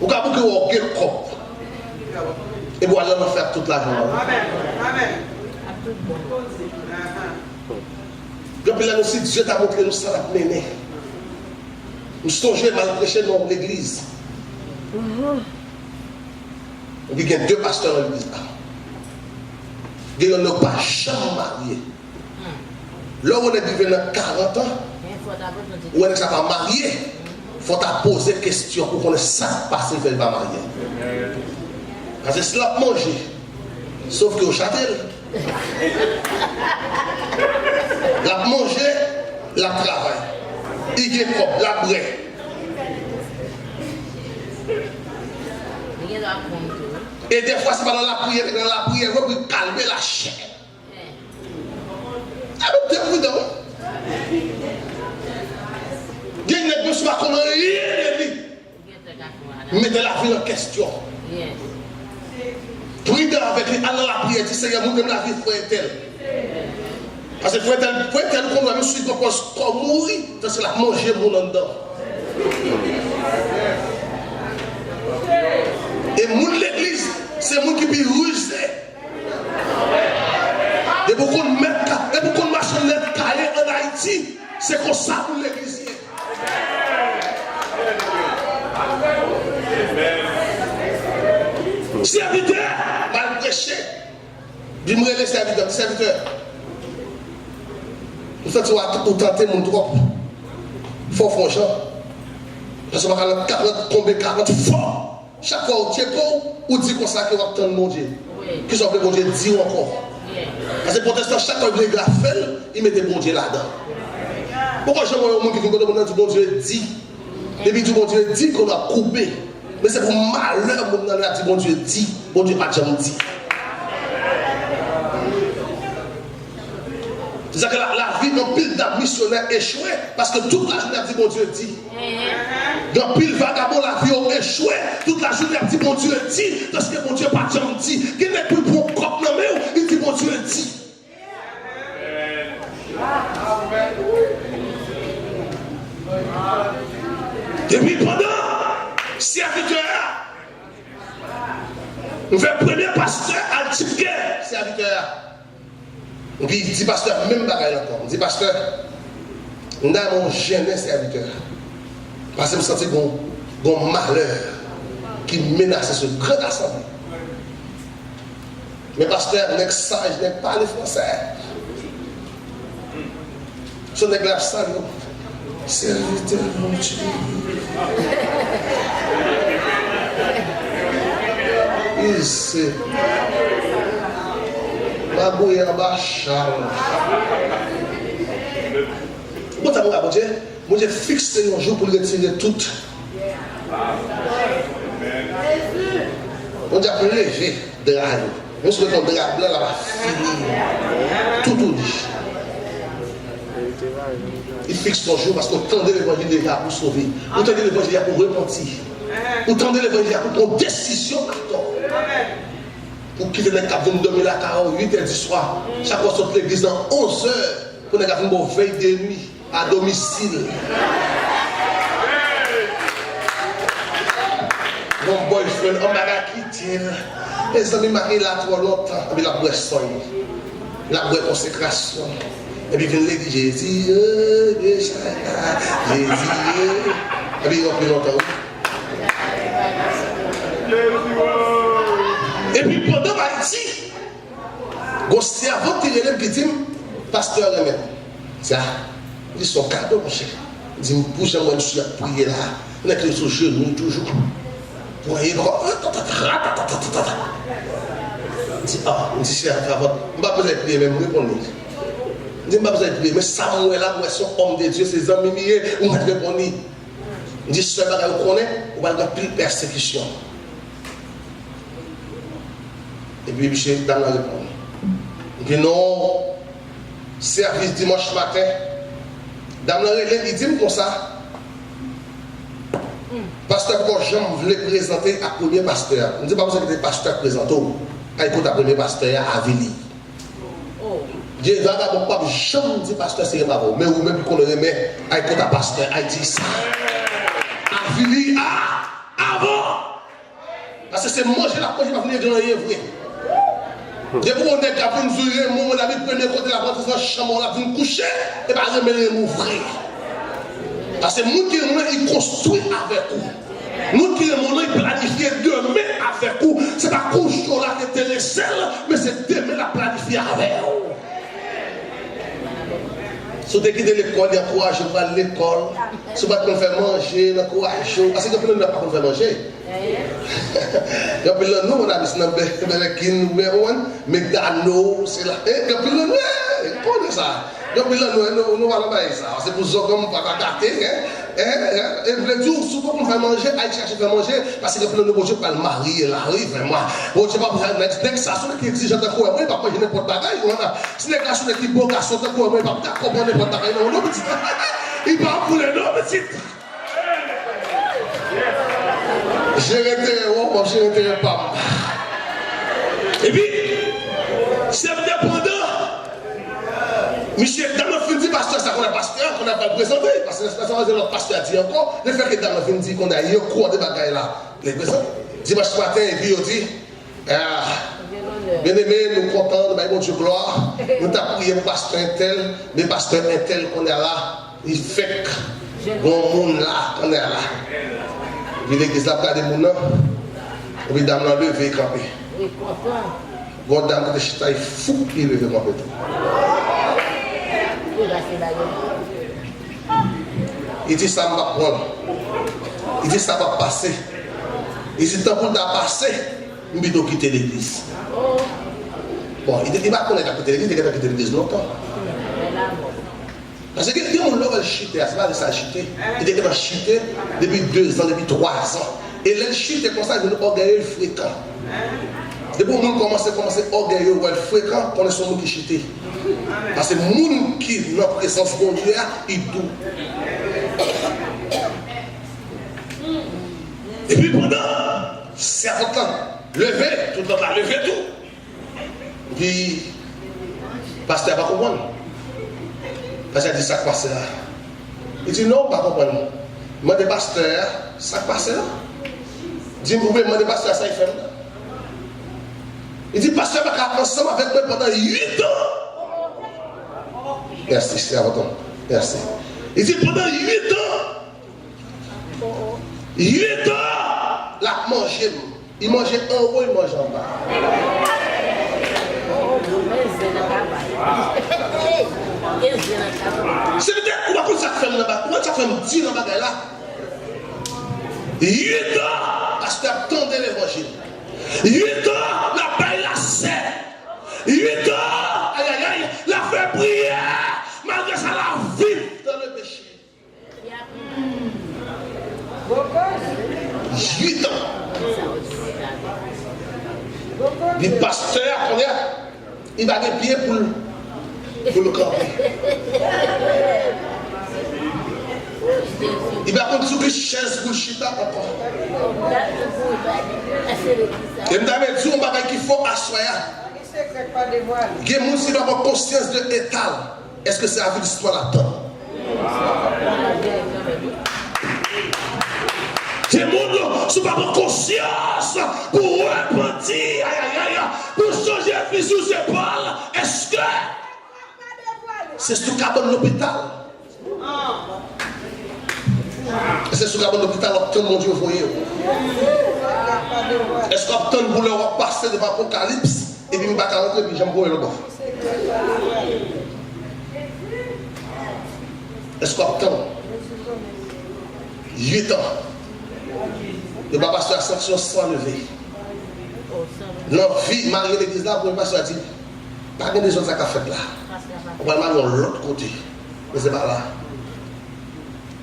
Ou quand vous avez le corps, et vous allez en faire toute l'argent. Amen. Depuis là, aussi, Dieu t'a montré nous ça la mener. Nous songeons mal prêcher dans l'église. Il y a 2 pasteurs dans l'église. Il n'y a pas jamais marié. Là où on est devenu 40 ans, où on n'est pas marié, il faut poser des questions pour qu'on sache pas si elle va marier. Parce que c'est là manger. Sauf qu'au châtel, la manger, la travail. Il y a quoi? La braie. Et des fois, c'est pas dans la prière, vous pouvez calmer la chair. Avec des prudents. Il y a une personne qui n'a rien dit. Mettez la vie en question. Prudent avec lui, allez la prière, dit Seigneur, nous même la vie frère tel. Parce que frère tel, qu'on doit nous suivre comme mourir, c'est la manger mon dedans. Et mon l'église, c'est moi qui puis ruser. Et beaucoup de marcher net cahier en Haïti, c'est comme ça pour l'église. Serviteur, mal prêché. Dis-moi les serviteurs. Vous faites tenter mon trop. Fort franchement. Parce que vous avez 40 fort. Chaque fois où tu es ou dit comme ça que vous attendez mon Dieu. Qui sont mon Dieu dit encore. Parce que les protestants, chaque fois qu'ils la fait, ils mettent bon Dieu là-dedans. Pourquoi je vois un monde qui vient de bon Dieu dit. Depuis que bon Dieu dit qu'on a coupé. Mais c'est pour malheur, mon Dieu dit, bon Dieu pas jamais dit. C'est-à-dire que la vie d'un pile d'âmes missionnaires échoué parce que toute la journée, elle dit, bon Dieu dit. Dans pile vagabond, la vie a échoué. Toute la journée, elle dit, bon Dieu dit. Parce que bon Dieu pas jamais dit. Qui n'est plus pour un cop dans le il dit, bon Dieu dit. Et puis pendant serviteur, on fait premier pasteur à type serviteur. On dit pasteur, même bagaille encore. On dit pasteur, on a mon jeune serviteur. Parce que je me sens un malheur qui menace ce grand assemblée. Mais pasteur, n'est sage, n'est pas le français. Ce n'est pas ça, non. Serviteur, mon Dieu. Ici. Ma bouille en bas, Charles. Bon, t'as mon Dieu. Mon Dieu fixé un jour pour retirer tout. Mon Dieu a levé de la rue. Je suis ton drap blanc là-bas, fini. Tout dit. Il fixe ton jour parce qu'on tendait l'évangile déjà pour sauver. On tendait l'évangile pour repentir. On tendait l'évangile pour prendre décision à toi. Pour quitter les cap, nous dormir la 48 h du soir. Chaque fois sortir l'église dans 11 h pour nous faire une veille de nuit à domicile. Mon boyfriend, on m'a quitté. Les amis m'ont là trop longtemps. Et puis la boisson, la consécration. Et puis il dit Jésus, Jésus. Et puis il a plus longtemps. Et puis pendant Haïti, il y a un cerveau qui relève qui dit, pasteur René, ça, il son cadeau, mon cher. Il dit, pour que je suis à prier là, on est sur le genou toujours. Pour aller voir, il dit, ah, il dit, cher, je ne vais pas besoin de prier, même répondre. Il dit, je ne vais pas besoin de prier, mais Samuel là, moi, son homme de Dieu, ses amis milliers, on va répondre. Il dit, ce que vous connaissez, on va avoir plus de persécution. Et puis, monsieur, dame la réponse. Il dit non, service dimanche matin. Dame la réponse, il dit comme ça. Pasteur Corjean voulait présenter à premier pasteur. Je ne dis pas que c'était pasteur présenté. À écouter à premier pasteur à Vili. Dieu va d'abord pas jamais dire pasteur c'est pas bon. Mais vous même qu'on le remet à écouter à pasteur à dire ça. À Vili, avant. Parce que c'est manger la poche qui va venir de rien vrai. Depuis qu'on est capable de jouer, on a vu le premier côté de la porte, dans la chambre, on a vu coucher, et pas remettre les ouvrir. Parce que nous qui sommes ils construisent avec vous. Nous qui sommes ils planifient demain avec vous. Ce n'est pas coucher là qui est le seul, mais c'est demain la planifier avec vous. Si vous quittez l'école, il y a courage pour aller à l'école. Si vous ne faire manger, il y a courage. Parce que vous ne pouvez pas faire manger. Il y a plein de nous, on a mis dans McDonald's, c'est là. Il y a plein de nous, on ça. Il y a plein de nous, on va l'envoyer ça. C'est pour ça qu'on ne va pas gâter. Et le jour, souvent, on va manger, aller chercher à manger, parce que plein de nous, je ne peux pas le marier, la rive, vraiment. Je ne sais pas, dès que ça, c'est qui exige de quoi, moi, je ne vais pas manger n'importe bagaille. Si les garçons qui beau garçon de quoi, moi, je ne vais pas comprendre n'importe bagaille. Non, petit. Il va pour les noms, petit. Je ne l'intéresse pas. Et puis, c'est indépendant. Monsieur, dans le film dit pasteur, ça qu'on a pasteur, qu'on n'a pas présenté. Parce que notre pasteur dit encore, le fait que dans le film dit qu'on a eu un cours de bagaille là, les présents. Dimanche matin, et puis il dit, bien aimé, nous contents de mon Dieu gloire. Nous t'avons prié pour pasteur intel, mais pasteur intel qu'on est là, il fait que bon monde là, qu'on est là. Puis l'église là, regardez mon nom. Et puis dame l'a levé et campé. Bon dame de chita, il fou qu'il levé campé. Il dit ça va prendre. Il dit ça va passer. Il dit tant pour passer, il vais quitter l'église. Bon, il va connaître à quitter l'église, il va quitter l'église longtemps. Parce que quand on l'a chuté, c'est pas de ça chuter. Il était chuté depuis 2 ans, depuis 3 ans. Et les chutes comme ça, ils sont orgueilleux fréquents. Depuis que nous commençons à orgueilleux ou fréquent, on est sur nous qui chutent. Parce que les gens qui sont dans la présence de Dieu, ils tout. Et puis pendant certain temps, lever, tout le temps, lever tout. Puis, le pasteur va comprendre. Le pasteur dit ça qui passe là. Il dit non, pas comprendre. Moi, des pasteurs, ça qui passe là. Dis-moi, vous demandez pasteur, ça il fait là. Il dit, pasteur, je vais ensemble avec moi pendant 8 ans. Merci, c'est à votre temps. Merci. Il dit, pendant 8 ans, 8 ans, il a mangé. Il mangeait en haut, il mangeait en bas. C'est peut-être pourquoi ça fait là-bas. Pourquoi ça fait me dire là-bas là? 8 ans, pasteur attendait l'évangile. 8 ans, la paix la sait. 8 ans, aïe aïe aïe, la fait prier. Malgré ça, la vie dans le péché. 8 ans. Le pasteur, il va des pieds pour le camper. Il va prendre sur une chaise pour le chita encore. Et je vais dire, on va qu'il faut asseoir. Il y a des gens qui doivent avoir conscience de l'état. Est-ce que c'est la vie de l'histoire là-dedans? Il y a des gens qui doivent avoir conscience pour repentir, pour changer la vie sous ses balles. Est-ce que c'est ce cas dans l'hôpital? C'est ce qu'on a l'hôpital, obtient mon Dieu voyez. Est-ce qu'on obtient pour leur passer devant l'Apocalypse et puis je ne vais pas rentrer et puis j'aime voir le bof? Est-ce qu'on obtient 8 ans le pasteur a sanction sans lever? Dans la vie, Marie l'église là, le pasteur a dit pas de des autres à faire là. On va aller de l'autre côté. Mais ce n'est pas là.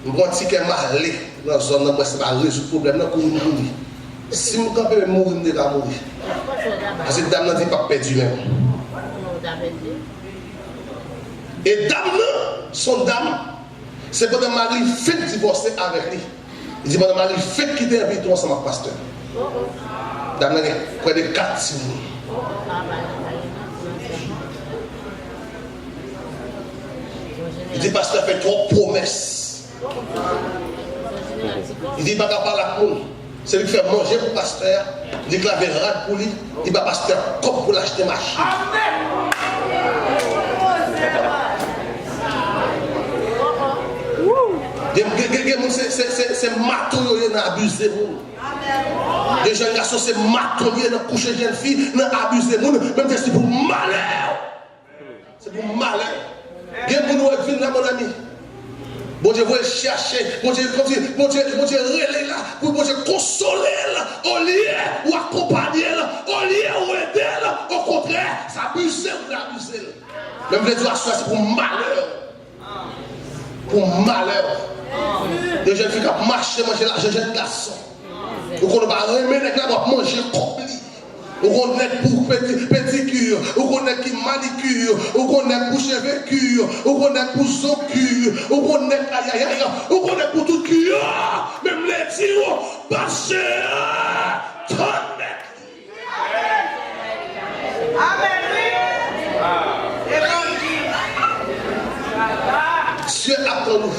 Je vais dire que je vais dans la zone où je vais résoudre le problème. Si je vais mourir, je vais mourir. Parce que dame n'a dit pas perdu même. Et dame, son dame, c'est quand Marie fait divorcer avec lui. Il dit que Marie fait quitter un peu ensemble avec le pasteur. Dame n'a près de 4 signes. Il dit pasteur fait trop promesses. Il dit, il ne va pas parler à la. C'est lui qui fait manger pour le pasteur. Il dit qu'il avait rade pour lui. Il va pasteur comme pour l'acheter machine. C'est maton, il a abusé. Les jeunes garçons, c'est maton, il a couché jeune fille, il a abusé. Même si c'est pour malheur. C'est pour malheur. Il y a des gens qui viennent là, mon ami. Bon Dieu, vous chercher, bon Dieu, relayer là, bon Dieu, consoler là, au lieu ou accompagner là, au lieu ou aider là, au contraire, ça abuse ou abuse. Même les doigts, c'est pour malheur. Pour malheur. Les jeunes filles qui marchent, manger l'argent, les jeunes garçons. Ou qu'on ne va pas remettre là, on va manger complet. Ou qu'on est pour pédicure, ou qu'on est qui manicure, ou qu'on est pour cheveux, ou qu'on est pour son cure, ou qu'on est aïe aïe aïe, ou qu'on est pour tout cure, même les tirs, parce que ton mec. Dieu attend nous.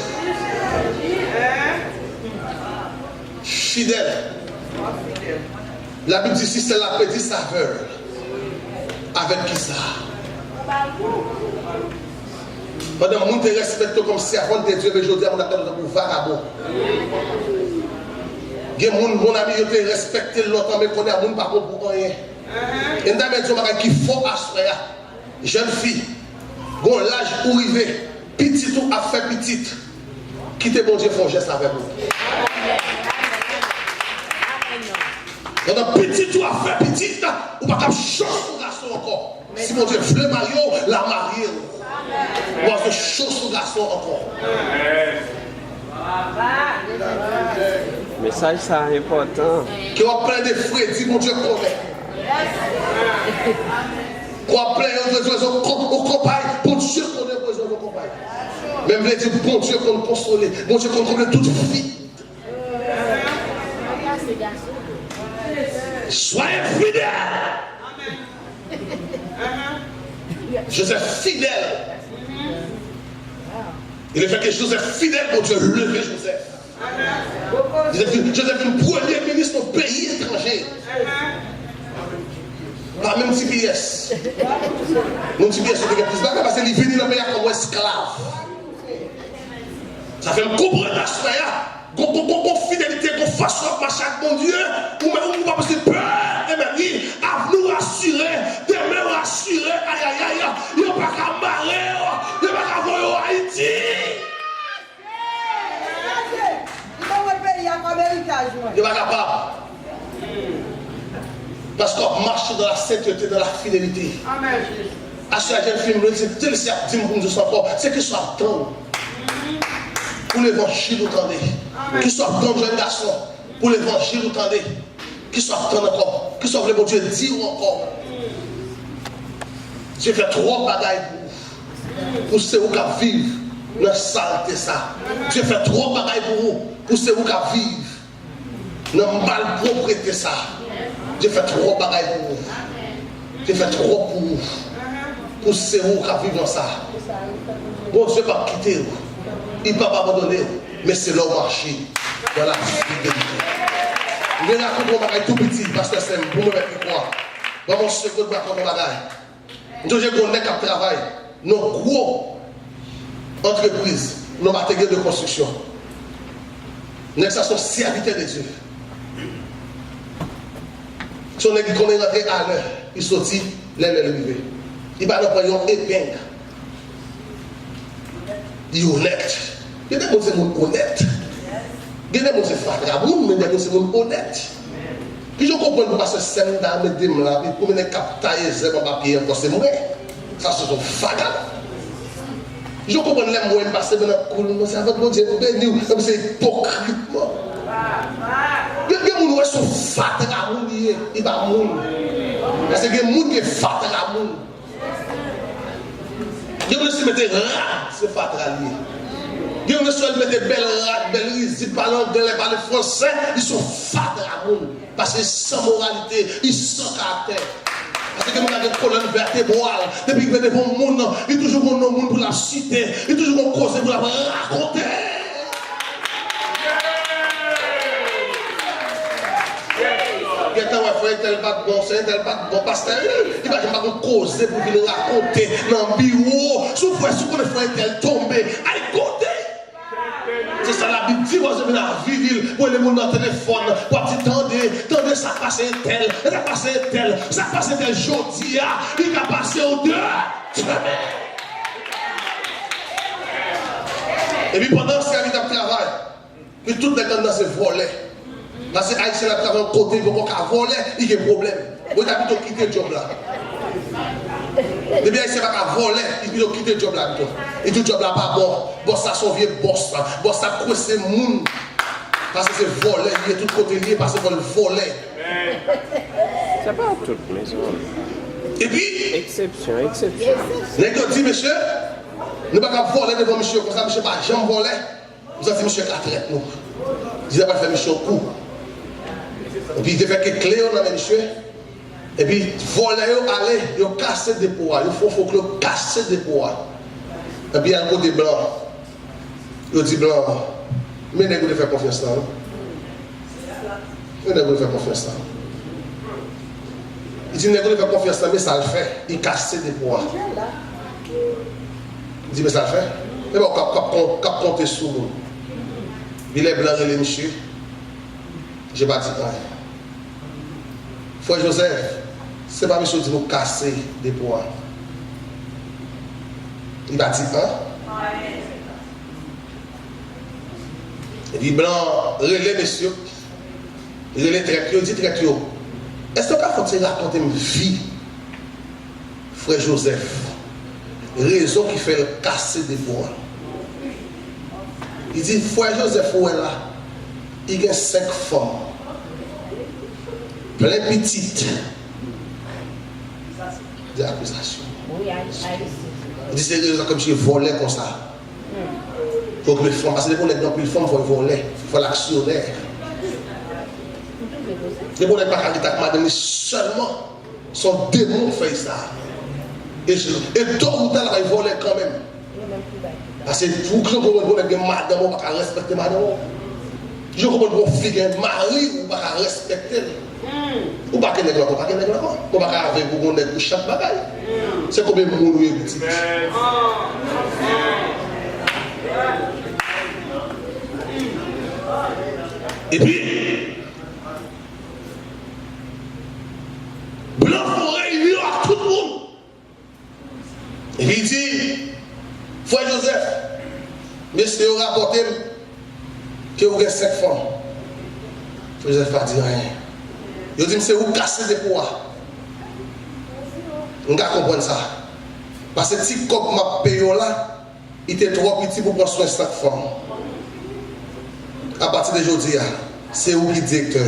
Fidèle. La Bible dit si c'est la petite saveur. Avec qui ça? Pendant que nous te respectons comme servant de Dieu, mais aujourd'hui, on a pour vagabond. Il y a des gens, mon ami, qui te respectent l'autre, mais qu'on est à mon pas pour rien. Et nous avons dit qu'il faut assurer. Jeune fille, bon l'âge où arriver, petit tout a fait petite. Quittez bon Dieu, font geste avec vous. Pendant petit tout a fait petite, ou pas comme changer son garçon encore. Si mon Dieu veut marier, la marier. Ou à ce chaud son garçon encore. Message ça important. Qui ont plein de frères, dit mon Dieu connaît. Qui ont plein de besoins au compagne, bon Dieu connaît besoin au compagne. Même les dire bon Dieu qu'on console, bon Dieu qu'on connaît toute vie. Soyez fidèles. Joseph fidèle. Il a fait que Joseph fidèle pour Dieu lever Joseph. Joseph est le premier ministre au pays étranger. Pas même TPS. Mon TPS, c'est plus bas parce qu'il est venu dans le pays comme esclave. Ça fait me comprendre à ce qu'on fidélité, qu'on fasse ma chaque bon Dieu, ou même pas parce que peur, et même dit, à nous rassurer, demain rassurer, aïe aïe aïe, il n'y a pas qu'à marrer, il n'y a pas qu'à voir Haïti. Il n'est pas capable. Parce qu'on marche dans la sainteté, dans la fidélité. Amen. À ce jeune film, c'est tel certain pour nous encore, c'est que soit temps. Pour l'évangile, vous entendez. Qui soit temps, jeune garçon. Pour l'évangile, vous entendez. Qui soit temps encore. Qui soit le bon Dieu dire encore. J'ai fait trop bagailles pour ceux qui vivent dans la saleté ça. J'ai fait trop bagailles pour ceux qui vivent dans la malpropreté ça. J'ai fait trop bagailles pour vous. J'ai fait trop pour vous. Pour ceux qui vivent dans ça. Bon Dieu ne va pas quitter vous. Il ne va pas abandonner vous. Mais c'est leur marché dans la fidélité. Je vais raconter un bagage tout petit, pasteur Sem, pour me mettre quoi. Dans mon second, je vais raconter un bagage. Nous, je connais qui travaille. Nos gros entreprises, nos matériels de construction. Nous sommes serviteurs de Dieu. Si on est rentré à l'heure, il sortit, l'aile est levée. Il va nous prendre une épingle. Il est honnête. Il y a des gens qui sont honnêtes. Il y a des gens qui sont fatamoun, mais il y a des gens qui sont honnêtes. Puis je comprends pourquoi ce scène dans mes dîmes là, pour me capter les œuvres en papier, c'est moi. Ça, ce sont fagans. Je comprends les moyens passer dans le cours, c'est avec mon Dieu, c'est hypocrite. Il y a des gens qui sont fatamoun, ils vont mourir. Parce que les gens qui sont fatamoun. Il y a des gens qui mettent rat, c'est fatal. Il y a des gens qui mettent belles rats, belles rises, ils parlent français, ils sont fatal. Parce qu'ils sont sans moralité, ils sont sans caractère. Parce que nous avons des colonnes vertébrales, depuis que nous avons des gens, ils ont toujours un monde pour la citer, ils ont toujours une cause pour la raconter. Il y a un tel pas bon, c'est un tel pas bon pasteur. Il va pas causer pour venir raconter dans le bureau. Si vous voulez faire un tel tomber, allez côté. C'est ça la Bible dit, vous venez à vivre pour les gens dans le téléphone, pour dire, attendez, ça passe un tel, ça passe un tel, ça passe un tel jeudi, il va passer au deux. Et puis pendant ce qu'il y a travail, que toutes les tendances se volaient. Parce que Haïtien a travaillé un côté, il va voler, il y a un problème. Vous avez plutôt quitté le job là. Depuis Haïtien va voler, il va quitter le job là. Et tout le job là pas bon. Boss ça son vieux boss là. Boss ça coincé moun. Parce que c'est voler, il est tout côté lié parce qu'il veut voler. C'est pas toute maison. Et puis, exception. Les gars disent, monsieur, nous ne pouvons pas voler devant monsieur, comme ça, monsieur pas jamais voler. Vous avez dit, monsieur, qu'à traite nous. Il n'a pas fait monsieur au coup. Et puis il fait que clé dans les monsieur. Et puis voler, aller, ils ont cassé des poids. Il faut que ils cassent des poids. Et puis il y a un côté blanc. Il dit blanc, mais vous devez faire confiance là. Mais vous devez faire confiance là. Il dit vous devez faire confiance là, mais ça le fait. Il casse des poids. Il dit mais ça le fait. Mais bon, quand compter sur nous. Il est blanc et les monsieur. Je n'ai pas dit rien. Frère Joseph, ce n'est pas monsieur qui nous casser des poids. Il va dire hein? Il dit blanc, relais monsieur. Relais traité, il dit traité. Est-ce que tu as raconter une vie, frère Joseph? Raison qui fait le casser des poids. Il dit frère Joseph, où est là? il y a 5 femmes, plein petites. Des accusations. Oui, Il dit c'est comme si je volais comme ça. Il faut que les femmes, parce que les femmes, il faut voler, il faut l'actionnaire. Les femmes ne pas qu'à madame, seulement son démon fait ça. Et tôt ou tard, il volait quand même. Parce que pour que je comprenne que madame, on ne va pas respecter madame. Je comprends que fille un mari, on ne va pas respecter. Ou pas que nègre, pas que nègre, on va pas avec vous on est chaque bagaille. C'est combien de monde est petit. Et puis blanc forêt il vient à tout le monde. Et puis il dit frère Joseph, monsieur a rapporté que vous avez 5 femmes. Joseph a dit rien. Il dit, c'est où casser des poids. On va comprendre ça. Parce que si comme ma paye là, il était trop petit pour prendre soin de 5 femmes. À partir d'aujourd'hui, c'est où qui est directeur.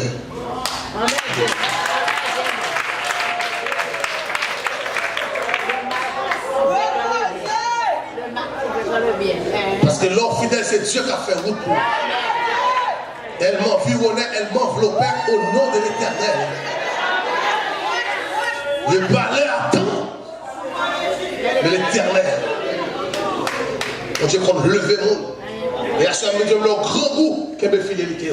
Parce que l'homme fidèle, c'est Dieu qui a fait route pour. Elle m'environnait, elle m'enveloppait au nom de l'Éternel. Je parlais à temps de l'Éternel. Donc j'ai comme levé mon. Et à ce moment, je me le grand goût que mes fidélités.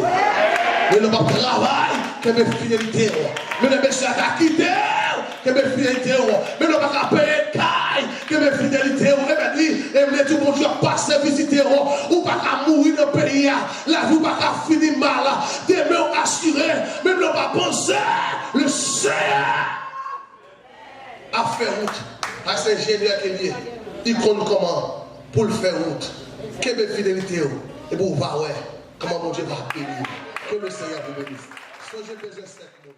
Mais ne pas travail que mes fidélités. Mais ne pas quitter que mes fidélités. Mais ne pas payer caille que mes fidélités. Et me dit, tout mon Dieu, passer visiter. Ou pas mourir dans le pays. La vie pas finir mal. Demain assuré. Même ne pas penser. Le Seigneur a fait route. À ce ingénieur qui est lié. Il compte comment pour le faire route. Que mes fidélités. Et pour voir comment mon Dieu va bénir. Que le Seigneur vous bénisse. Songez besoin de cette monde.